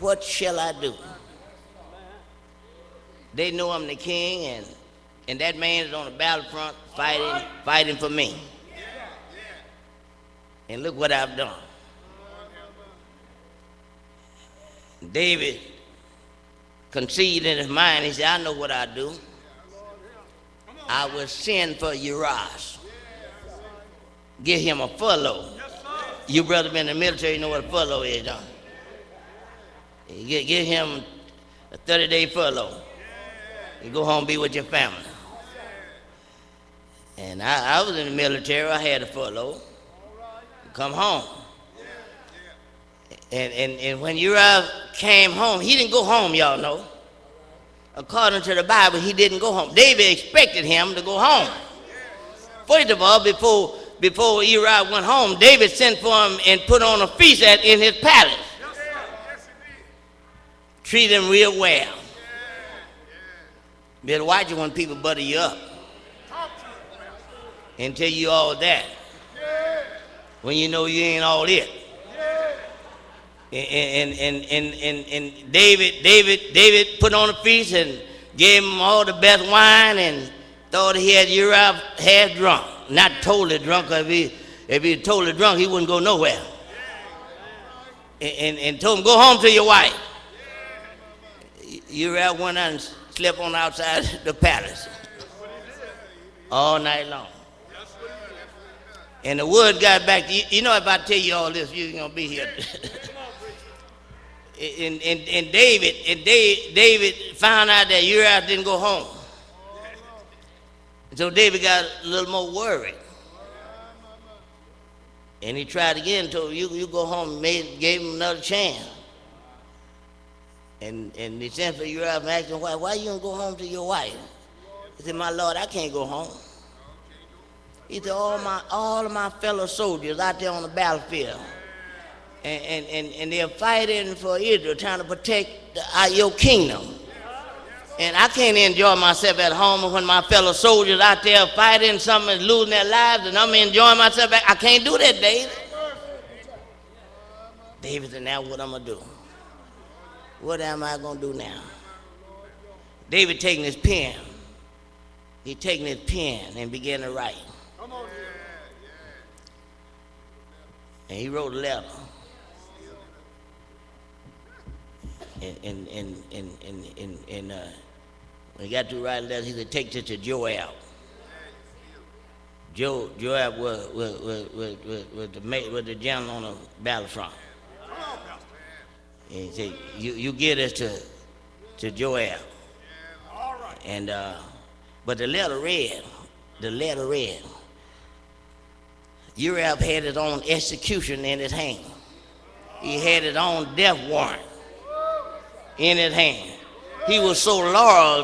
what shall I do? They know I'm the king, and that man is on the battlefront fighting for me. And look what I've done. David conceived in his mind, he said, I know what I do. I will send for Uriah. Give him a furlough. You brother been in the military, you know what a furlough is, don't you? Give him a 30-day furlough. You go home and be with your family. And I was in the military, I had a furlough. Come home. And when Uriah came home, he didn't go home, y'all know. According to the Bible, he didn't go home. David expected him to go home. First of all, before Uriah went home, David sent for him and put on a feast in his palace. Treat him real well. Better watch it when people butter you up and tell you all that when you know you ain't all it. And David put on a feast and gave him all the best wine and thought he had Uriah half drunk. Not totally drunk, because if he totally drunk, he wouldn't go nowhere. And told him, go home to your wife. Uriah went out and slept on the outside the palace all night long. And the word got back to you know, if I tell you all this, you're gonna be here. and David found out that Uriah didn't go home. So David got a little more worried. And he tried again, told him, you go home, gave him another chance. And he sent for Uriah and asked him, why you don't go home to your wife? He said, my Lord, I can't go home. He said, all of my fellow soldiers out there on the battlefield, and they're fighting for Israel, trying to protect your kingdom. And I can't enjoy myself at home when my fellow soldiers out there fighting, some is losing their lives, and I'm enjoying myself. I can't do that, David. David said, now what I'm going to do? What am I going to do now? David taking his pen. He taking his pen and began to write. And he wrote a letter. And when he got to write a letter, he said, take this to Joab. Joab was the general on the battlefront. And he said, you get us to Joab. And but the letter read, Uriah had his own execution in his hand. He had his own death warrant in his hand. He was so loyal